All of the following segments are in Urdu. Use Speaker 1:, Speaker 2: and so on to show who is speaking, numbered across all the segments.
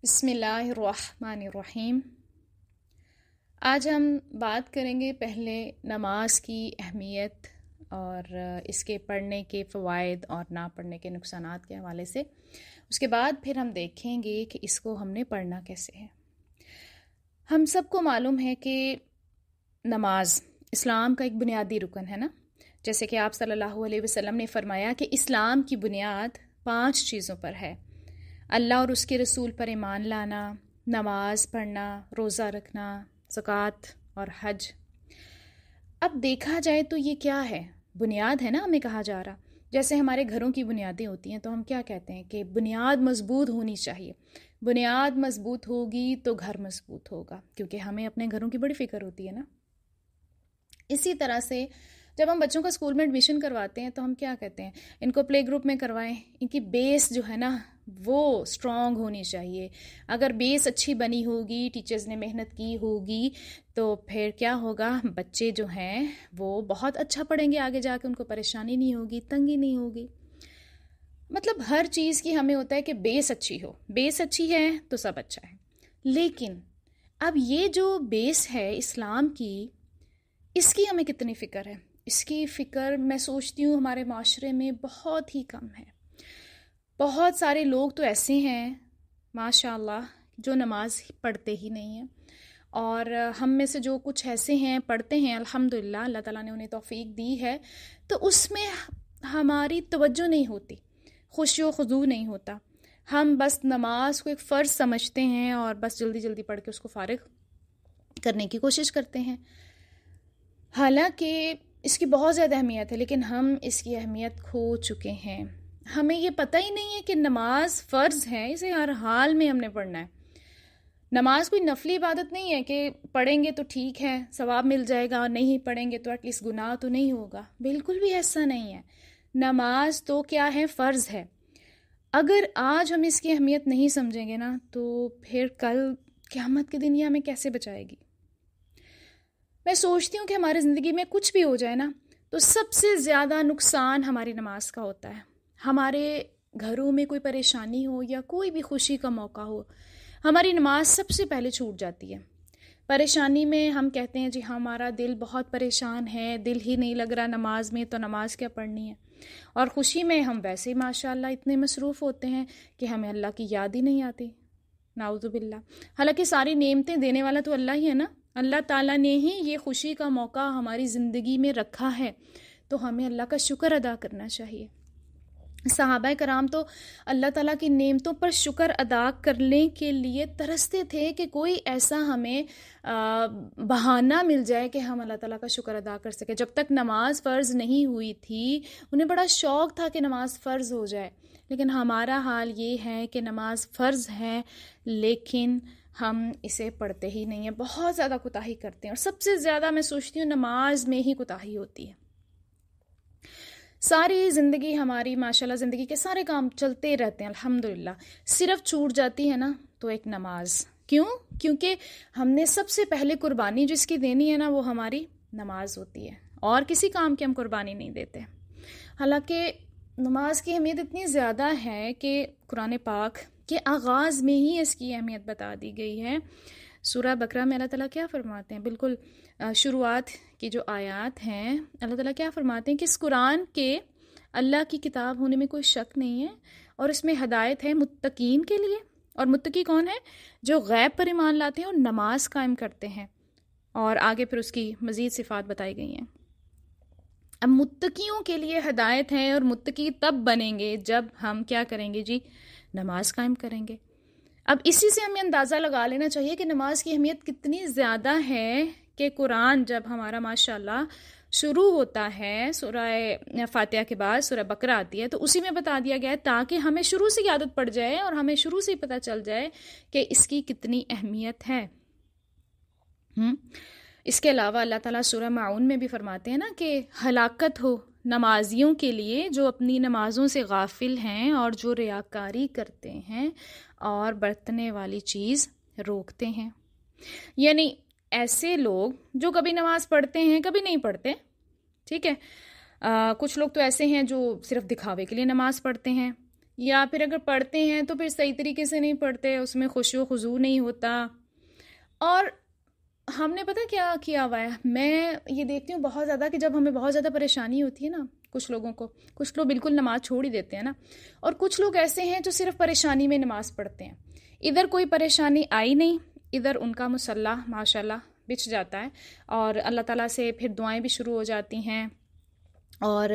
Speaker 1: بسم اللہ الرحمن الرحیم۔ آج ہم بات کریں گے پہلے نماز کی اہمیت اور اس کے پڑھنے کے فوائد اور نہ پڑھنے کے نقصانات کے حوالے سے۔ اس کے بعد پھر ہم دیکھیں گے کہ اس کو ہم نے پڑھنا کیسے ہے۔ ہم سب کو معلوم ہے کہ نماز اسلام کا ایک بنیادی رکن ہے نا، جیسے کہ آپ صلی اللہ علیہ وسلم نے فرمایا کہ اسلام کی بنیاد 5 چیزوں پر ہے: اللہ اور اس کے رسول پر ایمان لانا، نماز پڑھنا، روزہ رکھنا، زکوٰۃ اور حج۔ اب دیکھا جائے تو یہ کیا ہے؟ بنیاد ہے نا، ہمیں کہا جا رہا۔ جیسے ہمارے گھروں کی بنیادیں ہوتی ہیں تو ہم کیا کہتے ہیں کہ بنیاد مضبوط ہونی چاہیے، بنیاد مضبوط ہوگی تو گھر مضبوط ہوگا، کیونکہ ہمیں اپنے گھروں کی بڑی فکر ہوتی ہے نا۔ اسی طرح سے جب ہم بچوں کا اسکول میں ایڈمیشن کرواتے ہیں تو ہم کیا کہتے ہیں، ان کو پلے گروپ میں کروائیں، ان کی بیس جو ہے نا وہ اسٹرانگ ہونی چاہیے۔ اگر بیس اچھی بنی ہوگی، ٹیچرز نے محنت کی ہوگی، تو پھر کیا ہوگا، بچے جو ہیں وہ بہت اچھا پڑھیں گے، آگے جا کے ان کو پریشانی نہیں ہوگی، تنگی نہیں ہوگی۔ مطلب ہر چیز کی ہمیں ہوتا ہے کہ بیس اچھی ہو، بیس اچھی ہے تو سب اچھا ہے۔ لیکن اب یہ جو بیس ہے اسلام کی، اس کی ہمیں کتنی فکر ہے؟ اس کی فکر میں سوچتی ہوں ہمارے معاشرے میں بہت ہی کم ہے۔ بہت سارے لوگ تو ایسے ہیں ماشاء اللہ جو نماز پڑھتے ہی نہیں ہیں، اور ہم میں سے جو کچھ ایسے ہیں پڑھتے ہیں الحمدللہ، اللہ تعالیٰ نے انہیں توفیق دی ہے، تو اس میں ہماری توجہ نہیں ہوتی، خشوع و خضوع نہیں ہوتا۔ ہم بس نماز کو ایک فرض سمجھتے ہیں اور بس جلدی جلدی پڑھ کے اس کو فارغ کرنے کی کوشش کرتے ہیں، حالانکہ اس کی بہت زیادہ اہمیت ہے، لیکن ہم اس کی اہمیت کھو چکے ہیں۔ ہمیں یہ پتہ ہی نہیں ہے کہ نماز فرض ہے، اسے ہر حال میں ہم نے پڑھنا ہے۔ نماز کوئی نفلی عبادت نہیں ہے کہ پڑھیں گے تو ٹھیک ہے ثواب مل جائے گا، اور نہیں پڑھیں گے تو ایٹ لیسٹ گناہ تو نہیں ہوگا۔ بالکل بھی ایسا نہیں ہے۔ نماز تو کیا ہے، فرض ہے۔ اگر آج ہم اس کی اہمیت نہیں سمجھیں گے نا تو پھر کل قیامت کے دن یہ ہمیں کیسے بچائے گی؟ میں سوچتی ہوں کہ ہماری زندگی میں کچھ بھی ہو جائے نا تو سب سے زیادہ نقصان ہماری نماز کا ہوتا ہے۔ ہمارے گھروں میں کوئی پریشانی ہو یا کوئی بھی خوشی کا موقع ہو، ہماری نماز سب سے پہلے چھوٹ جاتی ہے۔ پریشانی میں ہم کہتے ہیں جی ہمارا دل بہت پریشان ہے، دل ہی نہیں لگ رہا نماز میں، تو نماز کیا پڑھنی ہے؟ اور خوشی میں ہم ویسے ہی ماشاءاللہ اتنے مصروف ہوتے ہیں کہ ہمیں اللہ کی یاد ہی نہیں آتی، نعوذ باللہ۔ حالانکہ ساری نعمتیں دینے والا تو اللہ ہی ہے نا، اللہ تعالیٰ نے ہی یہ خوشی کا موقع ہماری زندگی میں رکھا ہے، تو ہمیں اللہ کا شکر ادا کرنا چاہیے۔ صحابہ کرام تو اللہ تعالیٰ کی نعمتوں پر شکر ادا کرنے کے لیے ترستے تھے کہ کوئی ایسا ہمیں بہانہ مل جائے کہ ہم اللہ تعالیٰ کا شکر ادا کر سکیں۔ جب تک نماز فرض نہیں ہوئی تھی انہیں بڑا شوق تھا کہ نماز فرض ہو جائے، لیکن ہمارا حال یہ ہے کہ نماز فرض ہے لیکن ہم اسے پڑھتے ہی نہیں ہیں، بہت زیادہ کوتاہی کرتے ہیں، اور سب سے زیادہ میں سوچتی ہوں نماز میں ہی کوتاہی ہوتی ہے۔ ساری زندگی ہماری ماشاءاللہ زندگی کے سارے کام چلتے رہتے ہیں الحمدللہ، صرف چھوٹ جاتی ہے نا تو ایک نماز۔ کیوں؟ کیونکہ ہم نے سب سے پہلے قربانی جس کی دینی ہے نا وہ ہماری نماز ہوتی ہے، اور کسی کام کی ہم قربانی نہیں دیتے۔ حالانکہ نماز کی اہمیت اتنی زیادہ ہے کہ قرآن پاک کے آغاز میں ہی اس کی اہمیت بتا دی گئی ہے۔ سورہ بقرہ میں اللہ تعالیٰ کیا فرماتے ہیں؟ بالکل شروعات کی جو آیات ہیں اللہ تعالیٰ کیا فرماتے ہیں کہ اس قرآن کے اللہ کی کتاب ہونے میں کوئی شک نہیں ہے، اور اس میں ہدایت ہے متقین کے لیے۔ اور متقی کون ہے؟ جو غیب پر ایمان لاتے ہیں اور نماز قائم کرتے ہیں، اور آگے پھر اس کی مزید صفات بتائی گئی ہیں۔ اب متقیوں کے لیے ہدایت ہے، اور متقی تب بنیں گے جب ہم کیا کریں گے جی، نماز قائم کریں گے۔ اب اسی سے ہمیں اندازہ لگا لینا چاہیے کہ نماز کی اہمیت کتنی زیادہ ہے کہ قرآن جب ہمارا ماشاءاللہ شروع ہوتا ہے سورہ فاتحہ کے بعد سورہ بقرہ آتی ہے تو اسی میں بتا دیا گیا ہے تاکہ ہمیں شروع سے عادت پڑ جائے اور ہمیں شروع سے پتہ چل جائے کہ اس کی کتنی اہمیت ہے۔ اس کے علاوہ اللہ تعالیٰ سورہ معون میں بھی فرماتے ہیں نا کہ ہلاکت ہو نمازیوں کے لیے جو اپنی نمازوں سے غافل ہیں اور جو ریاکاری کرتے ہیں اور برتنے والی چیز روکتے ہیں۔ یعنی ایسے لوگ جو کبھی نماز پڑھتے ہیں کبھی نہیں پڑھتے، ٹھیک ہے، کچھ لوگ تو ایسے ہیں جو صرف دکھاوے کے لیے نماز پڑھتے ہیں، یا پھر اگر پڑھتے ہیں تو پھر صحیح طریقے سے نہیں پڑھتے، اس میں خشوع و خضوع نہیں ہوتا. اور ہم نے پتہ کیا کیا ہوا ہے، میں یہ دیکھتی ہوں بہت زیادہ کہ جب ہمیں بہت زیادہ پریشانی ہوتی ہے نا، کچھ لوگوں کو، کچھ لوگ بالکل نماز چھوڑ ہی دیتے ہیں نا، اور کچھ لوگ ایسے ہیں جو صرف پریشانی میں نماز پڑھتے ہیں. ادھر کوئی پریشانی آئی نہیں، ادھر ان کا مصلی ماشاءاللہ بچھ جاتا ہے، اور اللہ تعالیٰ سے پھر دعائیں بھی شروع ہو جاتی ہیں اور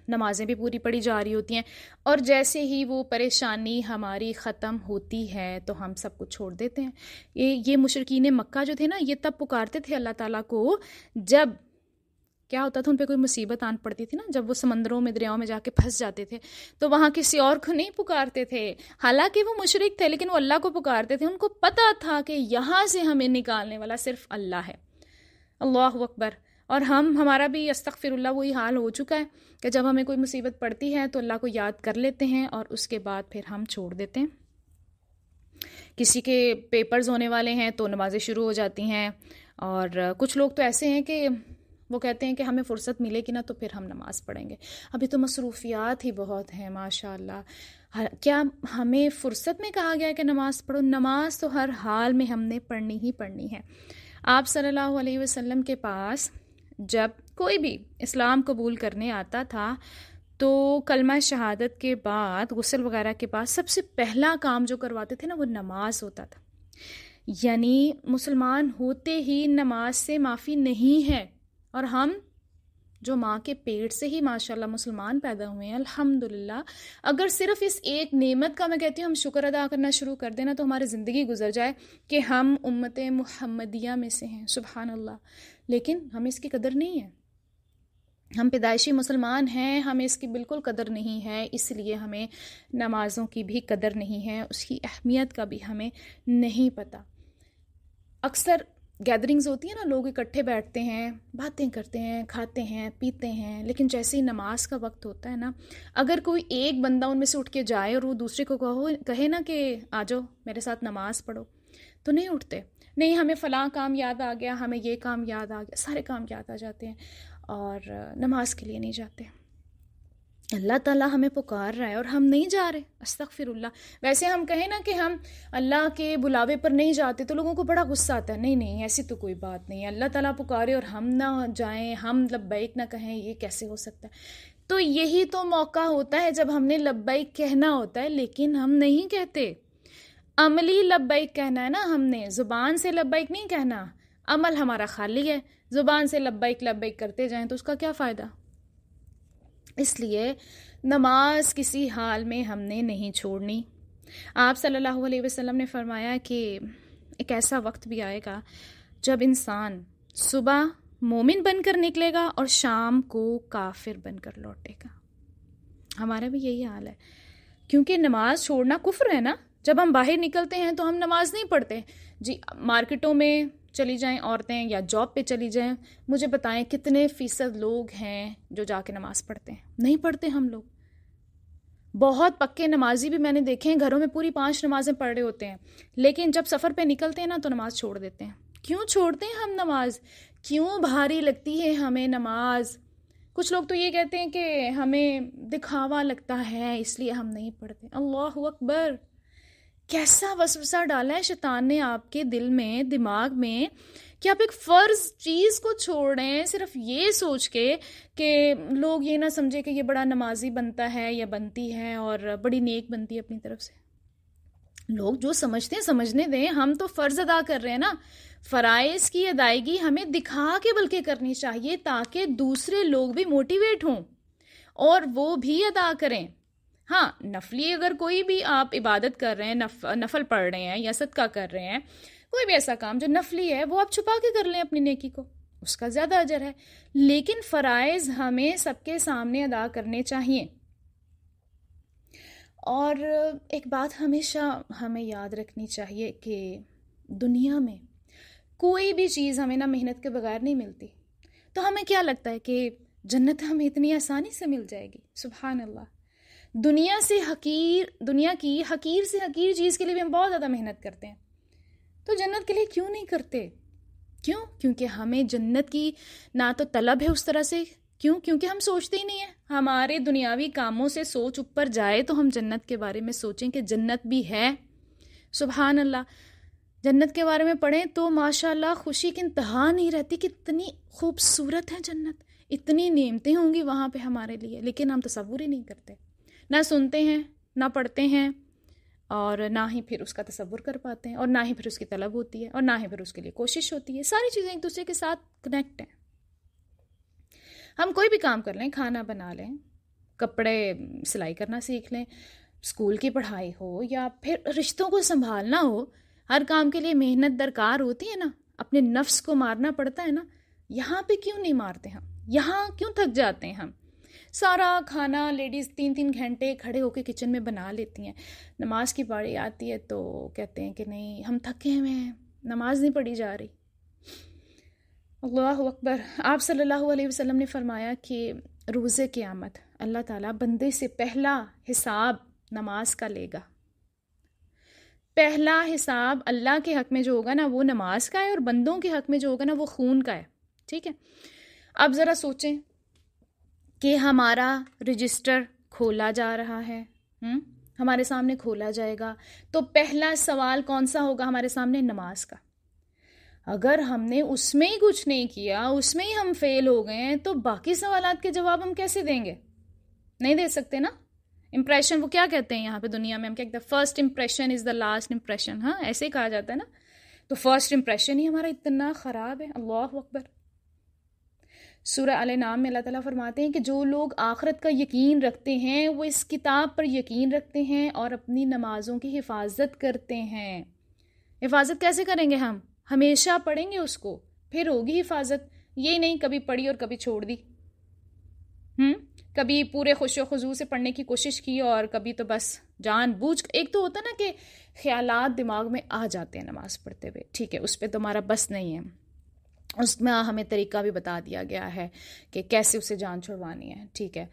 Speaker 1: نمازیں بھی پوری پڑھی جا رہی ہوتی ہیں. اور جیسے ہی وہ پریشانی ہماری ختم ہوتی ہے تو ہم سب کچھ چھوڑ دیتے ہیں. یہ مشرکین مکہ جو تھے نا، یہ تب پکارتے تھے اللہ تعالیٰ کو جب کیا ہوتا تھا، ان پہ کوئی مصیبت آن پڑتی تھی نا، جب وہ سمندروں میں دریاؤں میں جا کے پھنس جاتے تھے تو وہاں کسی اور کو نہیں پکارتے تھے. حالانکہ وہ مشرک تھے لیکن وہ اللہ کو پکارتے تھے. ان کو پتہ تھا کہ یہاں سے ہمیں نکالنے والا صرف اللہ ہے. اللہ اکبر. اور ہمارا بھی استغفر اللہ وہی حال ہو چکا ہے کہ جب ہمیں کوئی مصیبت پڑتی ہے تو اللہ کو یاد کر لیتے ہیں اور اس کے بعد پھر ہم چھوڑ دیتے ہیں. کسی کے پیپرز ہونے والے ہیں تو نمازیں شروع ہو جاتی ہیں، اور کچھ لوگ تو ایسے ہیں کہ وہ کہتے ہیں کہ ہمیں فرصت ملے گی نا تو پھر ہم نماز پڑھیں گے. ابھی تو مصروفیات ہی بہت ہیں ماشاء اللہ. کیا ہمیں فرصت میں کہا گیا ہے کہ نماز پڑھو؟ نماز تو ہر حال میں ہم نے پڑھنی ہی پڑھنی ہے. آپ صلی اللہ علیہ وسلم کے پاس جب کوئی بھی اسلام قبول کرنے آتا تھا تو کلمہ شہادت کے بعد غسل وغیرہ کے بعد سب سے پہلا کام جو کرواتے تھے نا وہ نماز ہوتا تھا. یعنی مسلمان ہوتے ہی نماز سے معافی نہیں ہے، اور ہم جو ماں کے پیٹ سے ہی ماشاءاللہ مسلمان پیدا ہوئے ہیں الحمدللہ، اگر صرف اس ایک نعمت کا میں کہتی ہوں ہم شکر ادا کرنا شروع کر دینا تو ہماری زندگی گزر جائے کہ ہم امت محمدیہ میں سے ہیں. سبحان اللہ. لیکن ہمیں اس کی قدر نہیں ہے. ہم پیدائشی مسلمان ہیں، ہمیں اس کی بالکل قدر نہیں ہے. اس لیے ہمیں نمازوں کی بھی قدر نہیں ہے، اس کی اہمیت کا بھی ہمیں نہیں پتہ. اکثر گیدرنگز ہوتی ہیں نا، لوگ اکٹھے بیٹھتے ہیں، باتیں کرتے ہیں، کھاتے ہیں، پیتے ہیں، لیکن جیسے ہی نماز کا وقت ہوتا ہے نا، اگر کوئی ایک بندہ ان میں سے اٹھ کے جائے اور وہ دوسرے کو کہے نا کہ آ جاؤ میرے ساتھ نماز پڑھو، تو نہیں اٹھتے. نہیں، ہمیں فلاں کام یاد آ گیا، ہمیں یہ کام یاد آ گیا، سارے کام یاد آ جاتے ہیں اور نماز کے لیے نہیں جاتے. اللہ تعالیٰ ہمیں پکار رہا ہے اور ہم نہیں جا رہے. استغفر اللہ. ویسے ہم کہیں نا کہ ہم اللہ کے بلاوے پر نہیں جاتے تو لوگوں کو بڑا غصہ آتا ہے. نہیں ایسی تو کوئی بات نہیں ہے. اللہ تعالیٰ پکارے اور ہم نہ جائیں، ہم لبیک نہ کہیں، یہ کیسے ہو سکتا ہے؟ تو یہی تو موقع ہوتا ہے جب ہم نے لبیک کہنا ہوتا ہے، لیکن ہم نہیں کہتے. عملی لبیک کہنا ہے نا، ہم نے زبان سے لبیک نہیں کہنا. عمل ہمارا خالی ہے، زبان سے لبیک لبیک کرتے جائیں تو اس کا کیا فائدہ؟ اس لیے نماز کسی حال میں ہم نے نہیں چھوڑنی. آپ صلی اللہ علیہ وسلم نے فرمایا کہ ایک ایسا وقت بھی آئے گا جب انسان صبح مومن بن کر نکلے گا اور شام کو کافر بن کر لوٹے گا. ہمارا بھی یہی حال ہے، کیونکہ نماز چھوڑنا کفر ہے نا. جب ہم باہر نکلتے ہیں تو ہم نماز نہیں پڑھتے. جی مارکیٹوں میں چلی جائیں عورتیں یا جاب پہ چلی جائیں، مجھے بتائیں کتنے فیصد لوگ ہیں جو جا کے نماز پڑھتے ہیں؟ نہیں پڑھتے. ہم لوگ بہت پکے نمازی بھی میں نے دیکھے ہیں، گھروں میں پوری 5 نمازیں پڑھ رہے ہوتے ہیں، لیکن جب سفر پہ نکلتے ہیں نا تو نماز چھوڑ دیتے ہیں. کیوں چھوڑتے ہیں ہم نماز؟ کیوں بھاری لگتی ہے ہمیں نماز؟ کچھ لوگ تو یہ کہتے ہیں کہ ہمیں دکھاوا لگتا ہے اس لیے ہم نہیں پڑھتے. اللہ اکبر. کیسا وسوسہ ڈالا ہے شیطان نے آپ کے دل میں، دماغ میں، کہ آپ ایک فرض چیز کو چھوڑ رہے ہیں صرف یہ سوچ کے کہ لوگ یہ نہ سمجھے کہ یہ بڑا نمازی بنتا ہے یا بنتی ہے اور بڑی نیک بنتی ہے اپنی طرف سے. لوگ جو سمجھتے ہیں سمجھنے دیں، ہم تو فرض ادا کر رہے ہیں نا. فرائض کی ادائیگی ہمیں دکھا کے بلکہ کرنی چاہیے تاکہ دوسرے لوگ بھی موٹیویٹ ہوں اور وہ بھی ادا کریں. ہاں، نفلی اگر کوئی بھی آپ عبادت کر رہے ہیں، نفل پڑھ رہے ہیں یا صدقہ کر رہے ہیں، کوئی بھی ایسا کام جو نفلی ہے وہ آپ چھپا کے کر لیں اپنی نیکی کو، اس کا زیادہ اجر ہے. لیکن فرائض ہمیں سب کے سامنے ادا کرنے چاہیے. اور ایک بات ہمیشہ ہمیں یاد رکھنی چاہیے کہ دنیا میں کوئی بھی چیز ہمیں نہ محنت کے بغیر نہیں ملتی. تو ہمیں کیا لگتا ہے کہ جنت ہمیں اتنی آسانی سے مل جائے گی؟ سبحان اللہ. دنیا کی حقیر سے حقیر چیز کے لیے بھی ہم بہت زیادہ محنت کرتے ہیں، تو جنت کے لیے کیوں نہیں کرتے؟ کیوں؟ کیونکہ ہمیں جنت کی نہ تو طلب ہے اس طرح سے کیوں؟ کیونکہ ہم سوچتے ہی نہیں ہیں. ہمارے دنیاوی کاموں سے سوچ اوپر جائے تو ہم جنت کے بارے میں سوچیں کہ جنت بھی ہے. سبحان اللہ. جنت کے بارے میں پڑھیں تو ماشاء اللہ خوشی کی انتہا نہیں رہتی. کتنی خوبصورت ہے جنت، اتنی نعمتیں ہوں گی وہاں پہ ہمارے لیے، لیکن ہم تصور ہی نہیں کرتے، نہ سنتے ہیں، نہ پڑھتے ہیں، اور نہ ہی پھر اس کا تصور کر پاتے ہیں، اور نہ ہی پھر اس کی طلب ہوتی ہے، اور نہ ہی پھر اس کے لیے کوشش ہوتی ہے. ساری چیزیں ایک دوسرے کے ساتھ کنیکٹ ہیں. ہم کوئی بھی کام کر لیں، کھانا بنا لیں، کپڑے سلائی کرنا سیکھ لیں، اسکول کی پڑھائی ہو، یا پھر رشتوں کو سنبھالنا ہو، ہر کام کے لیے محنت درکار ہوتی ہے نا، اپنے نفس کو مارنا پڑتا ہے نا. یہاں پہ کیوں نہیں مارتے ہم؟ یہاں کیوں تھک جاتے ہیں ہم؟ سارا کھانا لیڈیز 3 گھنٹے کھڑے ہو کے کچن میں بنا لیتی ہیں، نماز کی باری آتی ہے تو کہتے ہیں کہ نہیں ہم تھکے ہوئے ہیں، نماز نہیں پڑھی جا رہی. اللہ اکبر. آپ صلی اللہ علیہ وسلم نے فرمایا کہ روز قیامت اللہ تعالیٰ بندے سے پہلا حساب نماز کا لے گا. پہلا حساب اللہ کے حق میں جو ہوگا نا وہ نماز کا ہے، اور بندوں کے حق میں جو ہوگا نا وہ خون کا ہے. ٹھیک ہے. اب ذرا سوچیں کہ ہمارا رجسٹر کھولا جا رہا ہے، ہمارے سامنے کھولا جائے گا، تو پہلا سوال کون سا ہوگا ہمارے سامنے؟ نماز کا. اگر ہم نے اس میں ہی کچھ نہیں کیا، اس میں ہی ہم فیل ہو گئے ہیں، تو باقی سوالات کے جواب ہم کیسے دیں گے؟ نہیں دے سکتے نا. امپریشن وہ کیا کہتے ہیں یہاں پہ دنیا میں، ہم کیا کہتے ہیں؟ First impression is the last impression. ہاں ایسے ہی کہا جاتا ہے نا. تو فرسٹ امپریشن ہی ہمارا اتنا خراب ہے. اللہ اکبر. سورہ الانعام میں اللہ تعالیٰ فرماتے ہیں کہ جو لوگ آخرت کا یقین رکھتے ہیں وہ اس کتاب پر یقین رکھتے ہیں اور اپنی نمازوں کی حفاظت کرتے ہیں. حفاظت کیسے کریں گے ہم؟ ہمیشہ پڑھیں گے اس کو، پھر ہوگی حفاظت. یہ نہیں کبھی پڑھی اور کبھی چھوڑ دی، کبھی پورے خوش و خضوع سے پڑھنے کی کوشش کی اور کبھی تو بس جان بوجھ. ایک تو ہوتا نا کہ خیالات دماغ میں آ جاتے ہیں نماز پڑھتے ہوئے، ٹھیک ہے، اس پہ تمہارا بس نہیں ہے. اس میں ہمیں طریقہ بھی بتا دیا گیا ہے کہ کیسے اسے جان چھڑوانی ہے، ٹھیک ہے،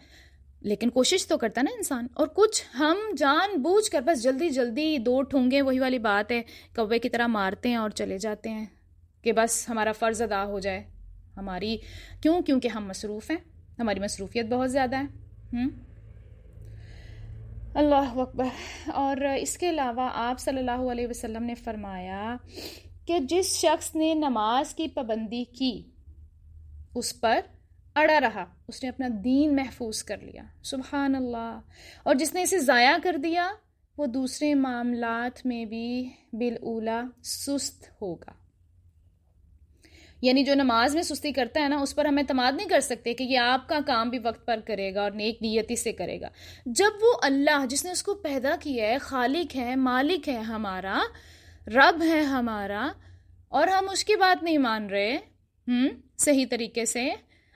Speaker 1: لیکن کوشش تو کرتا نا انسان. اور کچھ ہم جان بوجھ کر بس جلدی جلدی 2 ٹھونگے، وہی والی بات ہے، کوے کی طرح مارتے ہیں اور چلے جاتے ہیں کہ بس ہمارا فرض ادا ہو جائے. ہماری کیونکہ ہم مصروف ہیں، ہماری مصروفیت بہت زیادہ ہے. اللہ اکبر. اور اس کے علاوہ آپ صلی اللہ علیہ وسلم نے فرمایا کہ جس شخص نے نماز کی پابندی کی اس پر اڑا رہا، اس نے اپنا دین محفوظ کر لیا. سبحان اللہ. اور جس نے اسے ضائع کر دیا وہ دوسرے معاملات میں بھی بالاولیٰ سست ہوگا. یعنی جو نماز میں سستی کرتا ہے نا، اس پر ہم اعتماد نہیں کر سکتے کہ یہ آپ کا کام بھی وقت پر کرے گا اور نیک نیتی سے کرے گا. جب وہ اللہ جس نے اس کو پیدا کیا ہے، خالق ہے، مالک ہے، ہمارا رب ہے ہمارا، اور ہم اس کی بات نہیں مان رہے صحیح طریقے سے،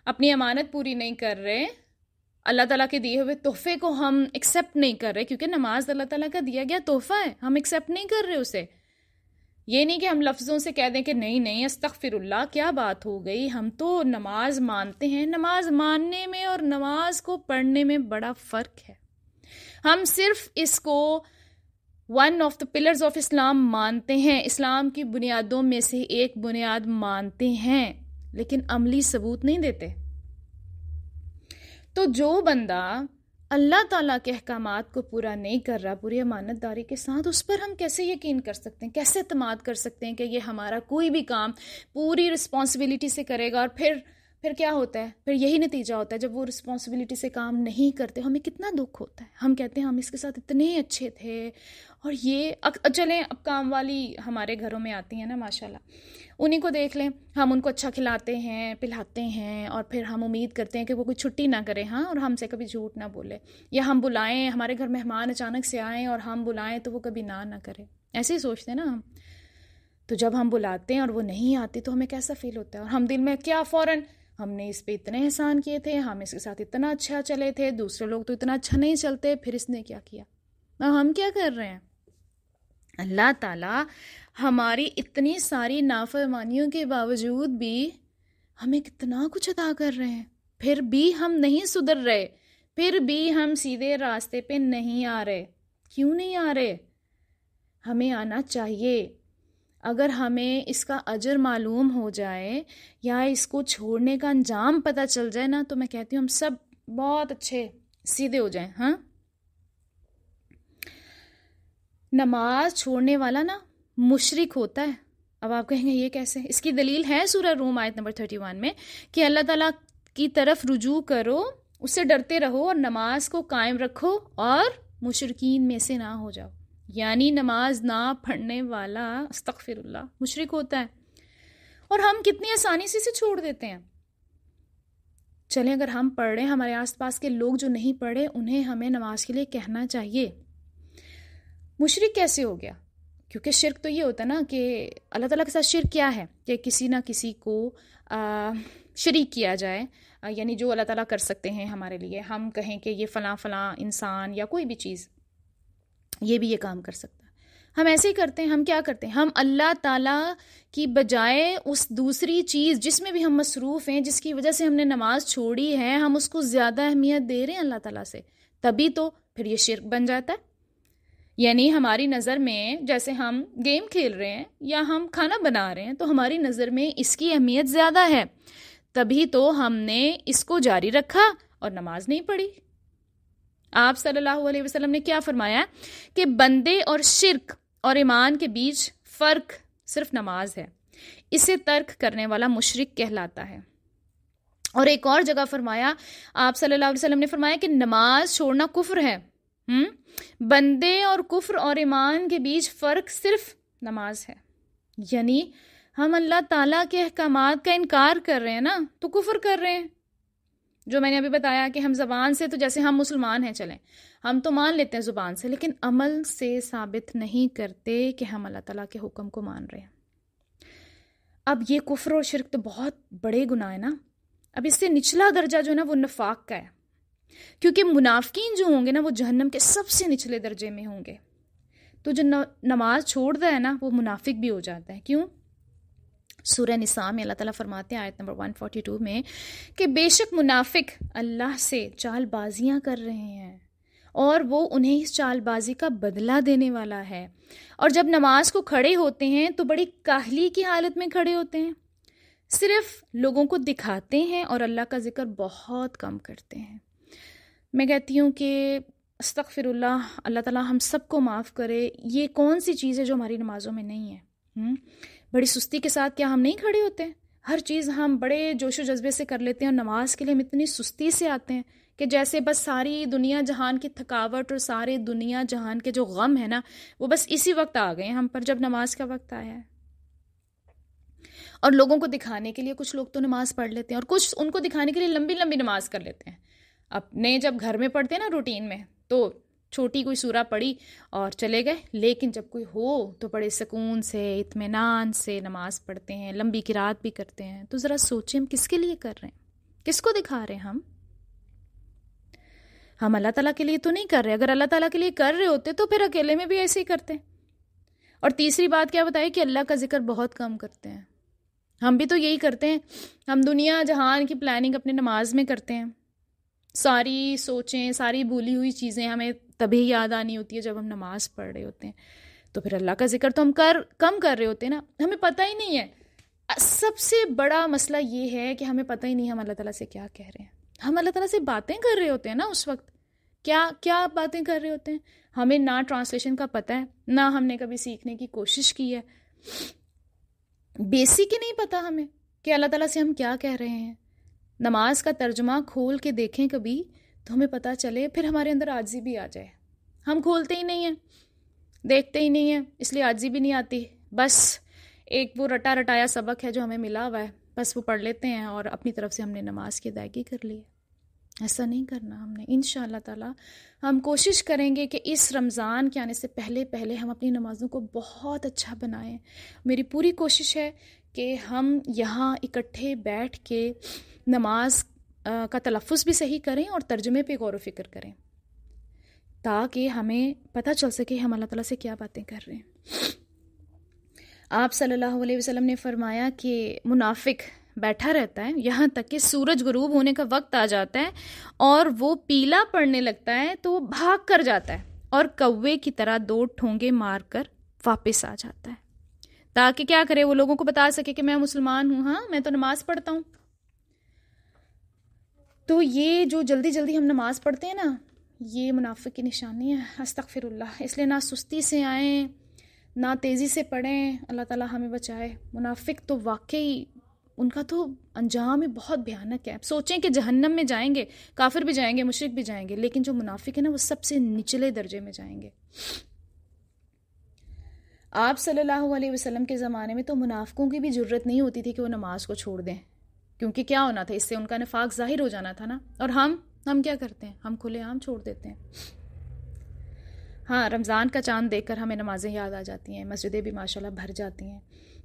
Speaker 1: اپنی امانت پوری نہیں کر رہے، اللہ تعالیٰ کے دیے ہوئے تحفے کو ہم ایکسیپٹ نہیں کر رہے، کیونکہ نماز اللہ تعالیٰ کا دیا گیا تحفہ ہے، ہم ایکسیپٹ نہیں کر رہے اسے. یہ نہیں کہ ہم لفظوں سے کہہ دیں کہ نہیں استغفر اللہ، کیا بات ہو گئی، ہم تو نماز مانتے ہیں. نماز ماننے میں اور نماز کو پڑھنے میں بڑا فرق ہے. ہم صرف اس کو one of the pillars of Islam مانتے ہیں، اسلام کی بنیادوں میں سے ایک بنیاد مانتے ہیں، لیکن عملی ثبوت نہیں دیتے. تو جو بندہ اللہ تعالیٰ کے احکامات کو پورا نہیں کر رہا پوری امانت داری کے ساتھ، اس پر ہم کیسے یقین کر سکتے ہیں، کیسے اعتماد کر سکتے ہیں کہ یہ ہمارا کوئی بھی کام پوری رسپانسبلٹی سے کرے گا؟ اور پھر کیا ہوتا ہے؟ پھر یہی نتیجہ ہوتا ہے جب وہ رسپانسبلٹی سے کام نہیں کرتے. ہمیں کتنا دکھ ہوتا ہے، ہم کہتے ہیں ہم اس کے ساتھ اتنے اچھے تھے، اور یہ چلیں اب کام والی ہمارے گھروں میں آتی ہیں نا ماشاءاللہ، انہیں کو دیکھ لیں، ہم ان کو اچھا کھلاتے ہیں پلاتے ہیں، اور پھر ہم امید کرتے ہیں کہ وہ کوئی چھٹی نہ کرے، ہاں، اور ہم سے کبھی جھوٹ نہ بولے، یا ہم بلائیں، ہمارے گھر مہمان اچانک سے آئیں اور ہم بلائیں تو وہ کبھی نہ کرے. ایسے ہی سوچتے ہیں نا ہم. تو جب ہم بلاتے ہیں اور وہ نہیں آتے تو ہمیں کیسا فیل ہوتا ہے، اور ہم دل میں کیا فوراً ہم نے اس پہ اتنے احسان کیے تھے، ہم اس کے ساتھ اتنا اچھا چلے تھے، دوسرے لوگ تو اتنا اچھا نہیں چلتے، پھر اس نے کیا کیا. ہم کیا کر رہے ہیں؟ اللہ تعالیٰ ہماری اتنی ساری نافرمانیوں کے باوجود بھی ہمیں کتنا کچھ عطا کر رہے ہیں، پھر بھی ہم نہیں سدھر رہے، پھر بھی ہم سیدھے راستے پہ نہیں آ رہے. کیوں نہیں آ رہے؟ ہمیں آنا چاہیے. اگر ہمیں اس کا اجر معلوم ہو جائے یا اس کو چھوڑنے کا انجام پتہ چل جائے نا، تو میں کہتی ہوں ہم سب بہت اچھے سیدھے ہو جائیں. ہاں، نماز چھوڑنے والا نا مشرک ہوتا ہے. اب آپ کہیں گے یہ کیسے؟ اس کی دلیل ہے سورہ روم آیت نمبر 31 میں کہ اللہ تعالیٰ کی طرف رجوع کرو، اس سے ڈرتے رہو اور نماز کو قائم رکھو اور مشرکین میں سے نہ ہو جاؤ. یعنی نماز نہ پڑھنے والا استغفر اللہ مشرک ہوتا ہے. اور ہم کتنی آسانی سے اسے چھوڑ دیتے ہیں. چلیں اگر ہم پڑھ رہے ہیں، ہمارے آس پاس کے لوگ جو نہیں پڑھے انہیں ہمیں نماز کے لیے کہنا چاہیے. مشرک کیسے ہو گیا؟ کیونکہ شرک تو یہ ہوتا ہے نا کہ اللہ تعالیٰ کے ساتھ شرک کیا ہے کہ کسی نہ کسی کو شریک کیا جائے. یعنی جو اللہ تعالیٰ کر سکتے ہیں ہمارے لیے، ہم کہیں کہ یہ فلاں فلاں انسان یا کوئی بھی چیز یہ بھی یہ کام کر سکتا ہے. ہم ایسے ہی کرتے ہیں. ہم کیا کرتے ہیں؟ ہم اللہ تعالیٰ کی بجائے اس دوسری چیز جس میں بھی ہم مصروف ہیں، جس کی وجہ سے ہم نے نماز چھوڑی ہے، ہم اس کو زیادہ اہمیت دے رہے ہیں اللہ تعالیٰ سے. تبھی تو پھر یہ شرک بن جاتا ہے. یعنی ہماری نظر میں جیسے ہم گیم کھیل رہے ہیں یا ہم کھانا بنا رہے ہیں تو ہماری نظر میں اس کی اہمیت زیادہ ہے، تبھی تو ہم نے اس کو جاری رکھا اور نماز نہیں پڑھی. آپ صلی اللہ علیہ وسلم نے کیا فرمایا کہ بندے اور شرک اور ایمان کے بیچ فرق صرف نماز ہے، اسے ترک کرنے والا مشرک کہلاتا ہے. اور ایک اور جگہ فرمایا، آپ صلی اللہ علیہ وسلم نے فرمایا کہ نماز چھوڑنا کفر ہے. بندے اور کفر اور ایمان کے بیچ فرق صرف نماز ہے. یعنی ہم اللہ تعالیٰ کے احکامات کا انکار کر رہے ہیں نا، تو کفر کر رہے ہیں. جو میں نے ابھی بتایا کہ ہم زبان سے تو جیسے ہم مسلمان ہیں، چلیں ہم تو مان لیتے ہیں زبان سے، لیکن عمل سے ثابت نہیں کرتے کہ ہم اللہ تعالیٰ کے حکم کو مان رہے ہیں. اب یہ کفر اور شرک تو بہت بڑے گناہ ہیں نا. اب اس سے نچلا درجہ جو ہے نا وہ نفاق کا ہے، کیونکہ منافقین جو ہوں گے نا وہ جہنم کے سب سے نچلے درجے میں ہوں گے. تو جو نماز چھوڑتا ہے نا وہ منافق بھی ہو جاتا ہے. کیوں؟ سورہ نساء میں اللہ تعالیٰ فرماتے ہیں آیت نمبر 142 میں کہ بے شک منافق اللہ سے چال بازیاں کر رہے ہیں اور وہ انہیں اس چال بازی کا بدلہ دینے والا ہے. اور جب نماز کو کھڑے ہوتے ہیں تو بڑی کاہلی کی حالت میں کھڑے ہوتے ہیں، صرف لوگوں کو دکھاتے ہیں اور اللہ کا ذکر بہت کم کرتے ہیں. میں کہتی ہوں کہ استغفر اللہ، اللہ تعالیٰ ہم سب کو معاف کرے. یہ کون سی چیز ہے جو ہماری نمازوں میں نہیں ہے؟ بڑی سستی کے ساتھ کیا ہم نہیں کھڑے ہوتے ہیں؟ ہر چیز ہم بڑے جوش و جذبے سے کر لیتے ہیں، اور نماز کے لیے ہم اتنی سستی سے آتے ہیں کہ جیسے بس ساری دنیا جہان کی تھکاوٹ اور سارے دنیا جہان کے جو غم ہے نا وہ بس اسی وقت آ گئے ہیں ہم پر جب نماز کا وقت آیا ہے. اور لوگوں کو دکھانے کے لیے کچھ لوگ تو نماز پڑھ لیتے ہیں اور کچھ ان کو دکھانے کے لیے لمبی لمبی نماز کر لیتے ہیں. اپنے جب گھر میں پڑھتے ہیں نا روٹین میں تو چھوٹی کوئی سورہ پڑھی اور چلے گئے، لیکن جب کوئی ہو تو بڑے سکون سے اطمینان سے نماز پڑھتے ہیں، لمبی قرات بھی کرتے ہیں. تو ذرا سوچیں ہم کس کے لیے کر رہے ہیں، کس کو دکھا رہے ہیں؟ ہم اللہ تعالیٰ کے لیے تو نہیں کر رہے. اگر اللہ تعالیٰ کے لیے کر رہے ہوتے تو پھر اکیلے میں بھی ایسے ہی کرتے. اور تیسری بات کیا بتائی کہ اللہ کا ذکر بہت کم کرتے ہیں. ہم بھی تو یہی کرتے ہیں، ہم دنیا جہان کی پلاننگ اپنے نماز میں کرتے ہیں. ساری سوچیں، ساری بھولی ہوئی چیزیں ہمیں تبھی یاد آنی ہوتی ہے جب ہم نماز پڑھ رہے ہوتے ہیں. تو پھر اللہ کا ذکر تو ہم کم کر رہے ہوتے ہیں نا، ہمیں پتہ ہی نہیں ہے. سب سے بڑا مسئلہ یہ ہے کہ ہمیں پتہ ہی نہیں ہم اللہ تعالیٰ سے کیا کہہ رہے ہیں. ہم اللہ تعالیٰ سے باتیں کر رہے ہوتے ہیں نا اس وقت، کیا باتیں کر رہے ہوتے ہیں. ہمیں نہ ٹرانسلیشن کا پتہ ہے، نہ ہم نے کبھی سیکھنے کی کوشش کی ہے. بیسک ہی نہیں پتہ ہمیں کہ اللہ تعالیٰ سے ہم کیا کہہ رہے ہیں. نماز کا ترجمہ کھول کے دیکھیں کبھی تو ہمیں پتہ چلے، پھر ہمارے اندر عاجزی بھی آ جائے. ہم کھولتے ہی نہیں ہیں، دیکھتے ہی نہیں ہیں، اس لیے عاجزی بھی نہیں آتی. بس ایک وہ رٹا رٹایا سبق ہے جو ہمیں ملا ہوا ہے، بس وہ پڑھ لیتے ہیں اور اپنی طرف سے ہم نے نماز کی ادائیگی کر لی ہے. ایسا نہیں کرنا ہم نے. انشاءاللہ تعالی ہم کوشش کریں گے کہ اس رمضان کے آنے سے پہلے ہم اپنی نمازوں کو بہت اچھا بنائیں. میری پوری کوشش ہے کہ ہم یہاں اکٹھے بیٹھ کے نماز کا تلفظ بھی صحیح کریں اور ترجمے پہ غور و فکر کریں، تاکہ ہمیں پتہ چل سکے ہم اللہ تعالیٰ سے کیا باتیں کر رہے ہیں. آپ صلی اللہ علیہ وسلم نے فرمایا کہ منافق بیٹھا رہتا ہے یہاں تک کہ سورج غروب ہونے کا وقت آ جاتا ہے اور وہ پیلا پڑنے لگتا ہے تو وہ بھاگ کر جاتا ہے اور کوے کی طرح 2 ٹھونگے مار کر واپس آ جاتا ہے. تاکہ کیا کرے، وہ لوگوں کو بتا سکے کہ میں مسلمان ہوں، ہاں میں تو نماز پڑھتا ہوں۔ تو یہ جو جلدی جلدی ہم نماز پڑھتے ہیں نا، یہ منافق کی نشانی ہے، استغفر اللہ۔ اس لیے نہ سستی سے آئیں نہ تیزی سے پڑھیں، اللہ تعالیٰ ہمیں بچائے۔ منافق تو واقعی ان کا تو انجام ہی بہت بھیانک ہے۔ سوچیں کہ جہنم میں جائیں گے، کافر بھی جائیں گے، مشرک بھی جائیں گے، لیکن جو منافق ہے نا وہ سب سے نچلے درجے میں جائیں گے۔ آپ صلی اللہ علیہ وسلم کے زمانے میں تو منافقوں کی بھی جرت نہیں ہوتی تھی کہ وہ نماز کو چھوڑ دیں، کیونکہ کیا ہونا تھا، اس سے ان کا نفاق ظاہر ہو جانا تھا نا۔ اور ہم کیا کرتے ہیں، ہم کھلے عام چھوڑ دیتے ہیں۔ ہاں، رمضان کا چاند دیکھ کر ہمیں نمازیں یاد آ جاتی ہیں، مسجدیں بھی ماشاءاللہ بھر جاتی ہیں۔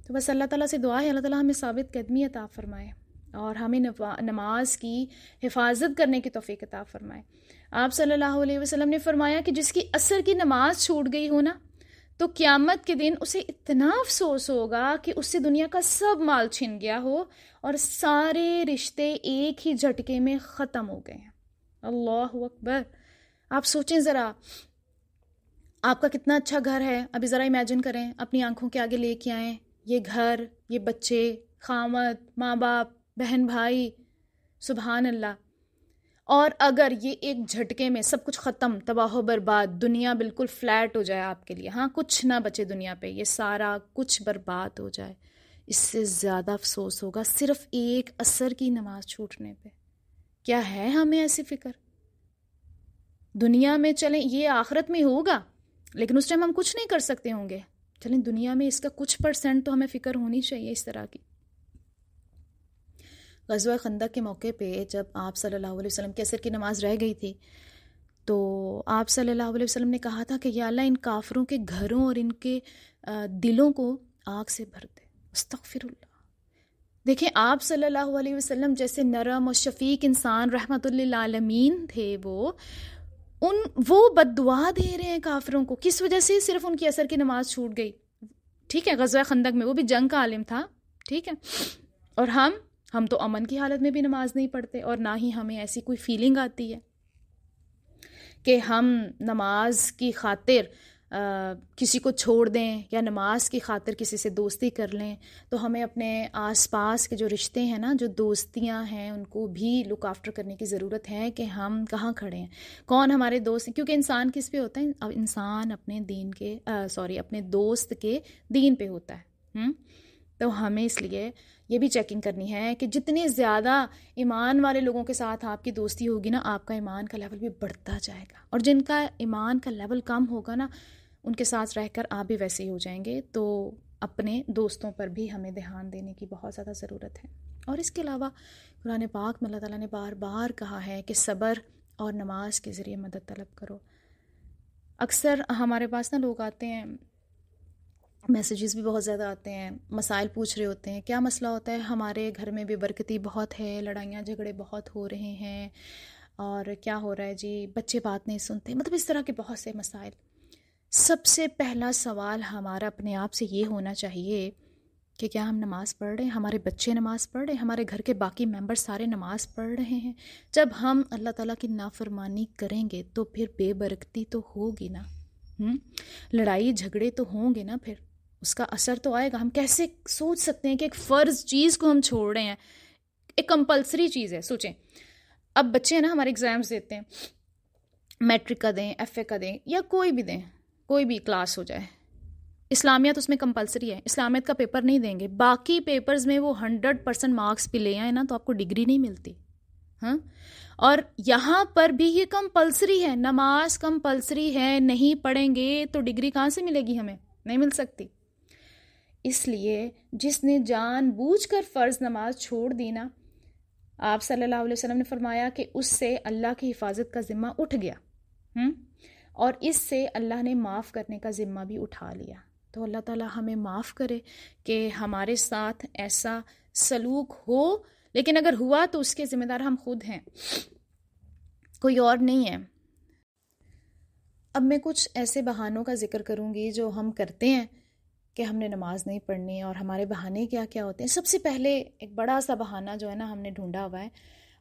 Speaker 1: تو بس اللہ تعالیٰ سے دعا ہے اللہ تعالیٰ ہمیں ثابت قدمی عطا فرمائے اور ہمیں نماز کی حفاظت کرنے کی توفیق عطا فرمائے۔ آپ صلی اللہ علیہ وسلم نے فرمایا کہ جس کی عصر کی نماز چھوٹ گئی ہو نا، تو قیامت کے دن اسے اتنا افسوس ہوگا کہ اس سے دنیا کا سب مال چھن گیا ہو اور سارے رشتے ایک ہی جھٹکے میں ختم ہو گئے ہیں۔ اللہ اکبر۔ آپ سوچیں ذرا، آپ کا کتنا اچھا گھر ہے، ابھی ذرا امیجن کریں، اپنی آنکھوں کے آگے لے کے آئیں یہ گھر، یہ بچے، خاوند، ماں باپ، بہن بھائی، سبحان اللہ۔ اور اگر یہ ایک جھٹکے میں سب کچھ ختم، تباہ و برباد، دنیا بالکل فلیٹ ہو جائے آپ کے لیے، ہاں کچھ نہ بچے دنیا پہ، یہ سارا کچھ برباد ہو جائے، اس سے زیادہ افسوس ہوگا صرف ایک عصر کی نماز چھوٹنے پہ۔ کیا ہے ہمیں ایسی فکر؟ دنیا میں چلیں، یہ آخرت میں ہوگا لیکن اس ٹائم ہم کچھ نہیں کر سکتے ہوں گے، چلیں دنیا میں اس کا کچھ % تو ہمیں فکر ہونی چاہیے اس طرح کی۔ غزوہ خندق کے موقع پہ جب آپ صلی اللہ علیہ وسلم کے عصر کی نماز رہ گئی تھی تو آپ صلی اللہ علیہ وسلم نے کہا تھا کہ یا اللہ ان کافروں کے گھروں اور ان کے دلوں کو آگ سے بھر دے، استغفر اللہ۔ دیکھیں آپ صلی اللہ علیہ وسلم جیسے نرم اور شفیق انسان رحمت للعالمین تھے، وہ بد دعا دے رہے ہیں کافروں کو، کس وجہ سے؟ صرف ان کی عصر کی نماز چھوٹ گئی، ٹھیک ہے، غزوہ خندق میں، وہ بھی جنگ کا عالم تھا، ٹھیک ہے، اور ہم تو امن کی حالت میں بھی نماز نہیں پڑھتے، اور نہ ہی ہمیں ایسی کوئی فیلنگ آتی ہے کہ ہم نماز کی خاطر کسی کو چھوڑ دیں یا نماز کی خاطر کسی سے دوستی کر لیں۔ تو ہمیں اپنے آس پاس کے جو رشتے ہیں نا، جو دوستیاں ہیں، ان کو بھی لک آفٹر کرنے کی ضرورت ہے کہ ہم کہاں کھڑے ہیں، کون ہمارے دوست ہیں، کیونکہ انسان کس پہ ہوتا ہے؟ اب انسان اپنے اپنے دوست کے دین پہ ہوتا ہے۔ تو ہمیں اس لیے یہ بھی چیکنگ کرنی ہے کہ جتنے زیادہ ایمان والے لوگوں کے ساتھ آپ کی دوستی ہوگی نا، آپ کا ایمان کا لیول بھی بڑھتا جائے گا، اور جن کا ایمان کا لیول کم ہوگا نا، ان کے ساتھ رہ کر آپ بھی ویسے ہی ہو جائیں گے۔ تو اپنے دوستوں پر بھی ہمیں دھیان دینے کی بہت زیادہ ضرورت ہے۔ اور اس کے علاوہ قرآن پاک میں اللہ تعالیٰ نے بار بار کہا ہے کہ صبر اور نماز کے ذریعے مدد طلب کرو۔ اکثر ہمارے پاس نا لوگ آتے ہیں، میسیجز بھی بہت زیادہ آتے ہیں، مسائل پوچھ رہے ہوتے ہیں، کیا مسئلہ ہوتا ہے؟ ہمارے گھر میں بے برکتی بہت ہے، لڑائیاں جھگڑے بہت ہو رہے ہیں، اور کیا ہو رہا ہے جی، بچے بات نہیں سنتے، مطلب اس طرح کے بہت سے مسائل۔ سب سے پہلا سوال ہمارا اپنے آپ سے یہ ہونا چاہیے کہ کیا ہم نماز پڑھ رہے ہیں، ہمارے بچے نماز پڑھ رہے ہیں، ہمارے گھر کے باقی ممبر سارے نماز پڑھ رہے ہیں؟ جب ہم اللہ تعالیٰ کی نافرمانی کریں گے تو پھر بے برکتی تو ہوگی نا، لڑائی جھگڑے تو ہوں گے نا، پھر اس کا اثر تو آئے گا۔ ہم کیسے سوچ سکتے ہیں کہ ایک فرض چیز کو ہم چھوڑ رہے ہیں، ایک کمپلسری چیز ہے۔ سوچیں اب بچے ہیں نا، ہمارے ایگزامز دیتے ہیں، میٹرک کا دیں، ایف اے کا دیں، یا کوئی بھی دیں، کوئی بھی کلاس ہو جائے، اسلامیات اس میں کمپلسری ہے، اسلامیات کا پیپر نہیں دیں گے، باقی پیپرز میں وہ 100% مارکس بھی لے آئیں نا تو آپ کو ڈگری نہیں ملتی، ہاں۔ اور یہاں پر بھی یہ کمپلسری ہے، نماز کمپلسری ہے، نہیں پڑھیں گے تو ڈگری کہاں سے ملے گی؟ ہمیں نہیں مل سکتی۔ اس لیے جس نے جان بوجھ کر فرض نماز چھوڑ دی نا، آپ صلی اللہ علیہ وسلم نے فرمایا کہ اس سے اللہ کی حفاظت کا ذمہ اٹھ گیا، اور اس سے اللہ نے معاف کرنے کا ذمہ بھی اٹھا لیا۔ تو اللہ تعالیٰ ہمیں معاف کرے کہ ہمارے ساتھ ایسا سلوک ہو، لیکن اگر ہوا تو اس کے ذمہ دار ہم خود ہیں، کوئی اور نہیں ہے۔ اب میں کچھ ایسے بہانوں کا ذکر کروں گی جو ہم کرتے ہیں کہ ہم نے نماز نہیں پڑھنی، اور ہمارے بہانے کیا کیا ہوتے ہیں۔ سب سے پہلے ایک بڑا سا بہانہ جو ہے نا ہم نے ڈھونڈا ہوا ہے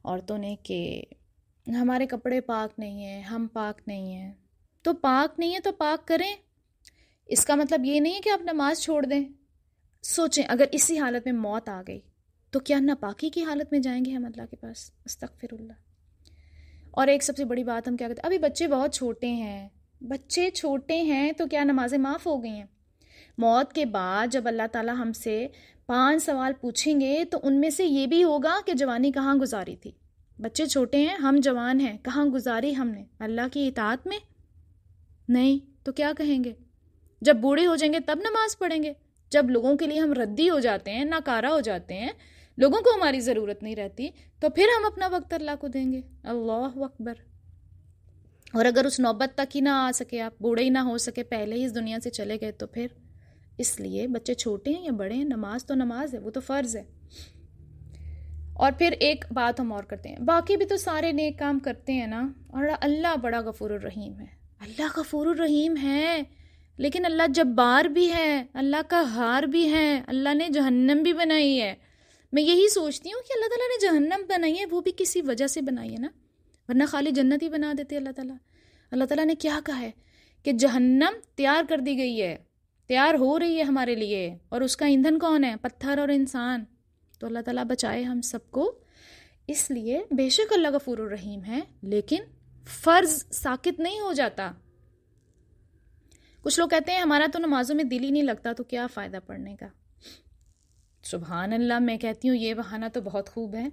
Speaker 1: عورتوں نے، کہ ہمارے کپڑے پاک نہیں ہیں، ہم پاک نہیں ہیں۔ تو پاک نہیں ہے تو پاک کریں، اس کا مطلب یہ نہیں ہے کہ آپ نماز چھوڑ دیں۔ سوچیں اگر اسی حالت میں موت آ گئی تو کیا ناپاکی کی حالت میں جائیں گے ہم اللہ کے پاس؟ استغفر اللہ۔ اور ایک سب سے بڑی بات ہم کیا کہتے ہیں، ابھی بچے بہت چھوٹے ہیں، بچے چھوٹے ہیں تو کیا نمازیں معاف ہو گئی ہیں؟ موت کے بعد جب اللہ تعالیٰ ہم سے 5 سوال پوچھیں گے تو ان میں سے یہ بھی ہوگا کہ جوانی کہاں گزاری تھی۔ بچے چھوٹے ہیں، ہم جوان ہیں، کہاں گزاری ہم نے؟ اللہ کی اطاعت میں؟ نہیں تو کیا کہیں گے؟ جب بوڑھے ہو جائیں گے تب نماز پڑھیں گے، جب لوگوں کے لیے ہم ردی ہو جاتے ہیں، ناکارہ ہو جاتے ہیں، لوگوں کو ہماری ضرورت نہیں رہتی، تو پھر ہم اپنا وقت اللہ کو دیں گے۔ اللہ اکبر۔ اور اگر اس نوبت تک ہی نہ آ سکے، آپ بوڑھے ہی نہ ہو سکے، پہلے ہی اس دنیا سے چلے گئے، تو پھر اس لیے بچے چھوٹے ہیں یا بڑے ہیں، نماز تو نماز ہے، وہ تو فرض ہے۔ اور پھر ایک بات ہم اور کرتے ہیں، باقی بھی تو سارے نیک کام کرتے ہیں نا، اور اللہ بڑا غفور الرحیم ہے، اللہ غفور الرحیم ہے، لیکن اللہ جبار بھی ہے، اللہ قہار بھی ہے، اللہ نے جہنم بھی بنائی ہے۔ میں یہی سوچتی ہوں کہ اللہ تعالیٰ نے جہنم بنائی ہے وہ بھی کسی وجہ سے بنائی ہے نا، ورنہ خالی جنت ہی بنا دیتے اللہ تعالیٰ۔ اللہ تعالیٰ نے کیا کہا ہے کہ جہنم تیار کر دی گئی ہے، تیار ہو رہی ہے ہمارے لیے، اور اس کا ایندھن کون ہے؟ پتھر اور انسان۔ تو اللہ تعالیٰ بچائے ہم سب کو۔ اس لیے بے شک اللہ غفور الرحیم ہے، لیکن فرض ساقط نہیں ہو جاتا۔ کچھ لوگ کہتے ہیں ہمارا تو نمازوں میں دل ہی نہیں لگتا، تو کیا فائدہ پڑھنے کا؟ سبحان اللہ، میں کہتی ہوں یہ بہانہ تو بہت خوب ہے۔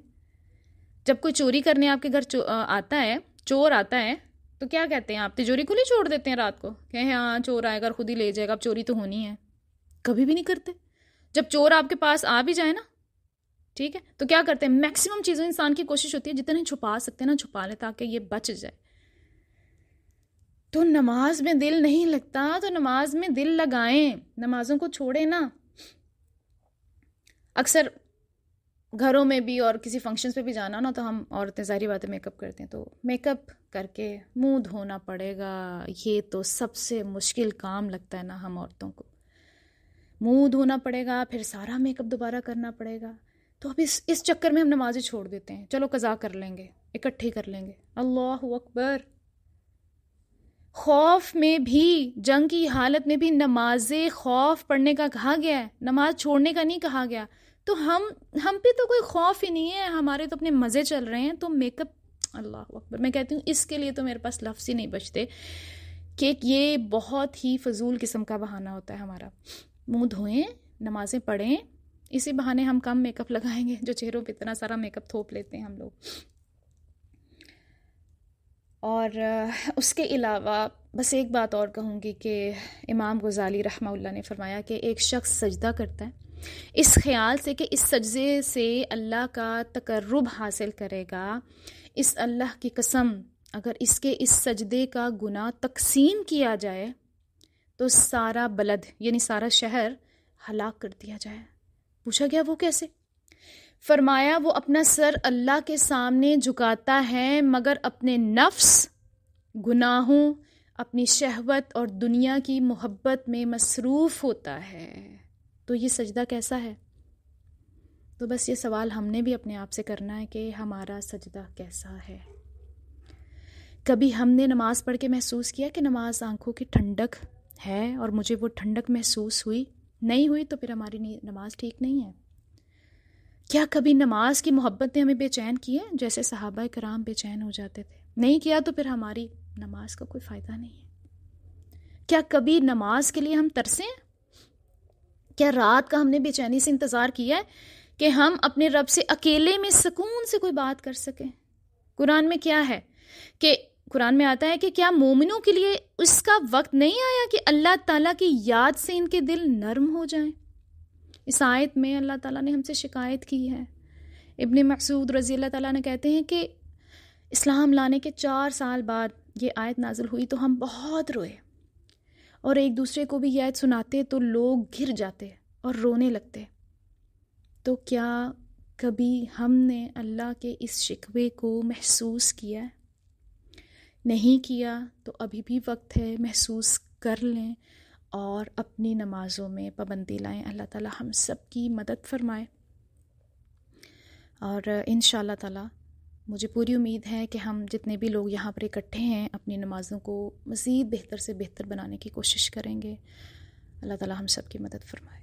Speaker 1: جب کوئی چوری کرنے آپ کے گھر آتا ہے، چور آتا ہے، تو کیا کہتے ہیں آپ؟ تجوری کھلی چھوڑ دیتے ہیں رات کو کہ ہاں چور آئے گا خود ہی لے جائے گا، اب چوری تو ہونی ہے؟ کبھی بھی نہیں کرتے۔ جب چور آپ کے پاس آ بھی جائے نا، ٹھیک ہے، تو کیا کرتے ہیں؟ میکسیمم چیزیں انسان کی کوشش ہوتی ہے جتنے چھپا سکتے ہیں نا چھپا لیں تاکہ یہ بچ جائے۔ تو نماز میں دل نہیں لگتا تو نماز میں دل لگائیں، نمازوں کو چھوڑیں نا۔ اکثر گھروں میں بھی اور کسی فنکشنز پہ بھی جانا نا تو ہم عورتیں ظاہری باتیں میک اپ کرتے ہیں، تو میک اپ کر کے منہ دھونا پڑے گا، یہ تو سب سے مشکل کام لگتا ہے نا ہم عورتوں کو۔ منہ دھونا پڑے گا، پھر سارا میک اپ دوبارہ کرنا پڑے گا، تو اب اس چکر میں ہم نمازیں چھوڑ دیتے ہیں، چلو قضا کر لیں گے، اکٹھے کر لیں گے۔ اللہ اکبر۔ خوف میں بھی، جنگ کی حالت میں بھی نماز خوف پڑھنے کا کہا گیا ہے، نماز چھوڑنے کا نہیں کہا گیا۔ تو ہم پہ تو کوئی خوف ہی نہیں ہے، ہمارے تو اپنے مزے چل رہے ہیں، تو میک اپ، اللہ اکبر، میں کہتی ہوں اس کے لیے تو میرے پاس لفظ ہی نہیں بچتے کہ یہ بہت ہی فضول قسم کا بہانہ ہوتا ہے ہمارا۔ منہ دھوئیں، نمازیں پڑھیں، اسی بہانے ہم کم میک اپ لگائیں گے، جو چہروں پہ اتنا سارا میک اپ تھوپ لیتے ہیں ہم لوگ۔ اور اس کے علاوہ بس ایک بات اور کہوں گی کہ امام غزالی رحمہ اللہ نے فرمایا کہ ایک شخص سجدہ کرتا ہے اس خیال سے کہ اس سجدے سے اللہ کا تقرب حاصل کرے گا، اس اللہ کی قسم اگر اس کے اس سجدے کا گناہ تقسیم کیا جائے تو سارا بلد یعنی سارا شہر ہلاک کر دیا جائے۔ پوچھا گیا وہ کیسے؟ فرمایا وہ اپنا سر اللہ کے سامنے جھکاتا ہے مگر اپنے نفس، گناہوں، اپنی شہوت اور دنیا کی محبت میں مصروف ہوتا ہے۔ تو یہ سجدہ کیسا ہے؟ تو بس یہ سوال ہم نے بھی اپنے آپ سے کرنا ہے کہ ہمارا سجدہ کیسا ہے؟ کبھی ہم نے نماز پڑھ کے محسوس کیا کہ نماز آنکھوں کی ٹھنڈک ہے اور مجھے وہ ٹھنڈک محسوس ہوئی؟ نہیں ہوئی تو پھر ہماری نماز ٹھیک نہیں ہے۔ کیا کبھی نماز کی محبت نے ہمیں بے چین کیا جیسے صحابہ کرام بے چین ہو جاتے تھے؟ نہیں کیا تو پھر ہماری نماز کا کوئی فائدہ نہیں ہے۔ کیا کبھی نماز کے لیے ہم ترسیں؟ کیا رات کا ہم نے بے چینی سے انتظار کیا ہے کہ ہم اپنے رب سے اکیلے میں سکون سے کوئی بات کر سکیں؟ قرآن میں کیا ہے کہ قرآن میں آتا ہے کہ کیا مومنوں کے لیے اس کا وقت نہیں آیا کہ اللہ تعالیٰ کی یاد سے ان کے دل نرم ہو جائیں؟ اس آیت میں اللہ تعالیٰ نے ہم سے شکایت کی ہے۔ ابن مسعود رضی اللہ تعالیٰ نے کہتے ہیں کہ اسلام لانے کے 4 سال بعد یہ آیت نازل ہوئی تو ہم بہت روئے اور ایک دوسرے کو بھی یہ آیت سناتے تو لوگ گر جاتے اور رونے لگتے۔ تو کیا کبھی ہم نے اللہ کے اس شکوے کو محسوس کیا ہے؟ نہیں کیا تو ابھی بھی وقت ہے، محسوس کر لیں اور اپنی نمازوں میں پابندی لائیں۔ اللہ تعالی ہم سب کی مدد فرمائے، اور انشاءاللہ تعالی مجھے پوری امید ہے کہ ہم جتنے بھی لوگ یہاں پر اکٹھے ہیں اپنی نمازوں کو مزید بہتر سے بہتر بنانے کی کوشش کریں گے۔ اللہ تعالی ہم سب کی مدد فرمائے۔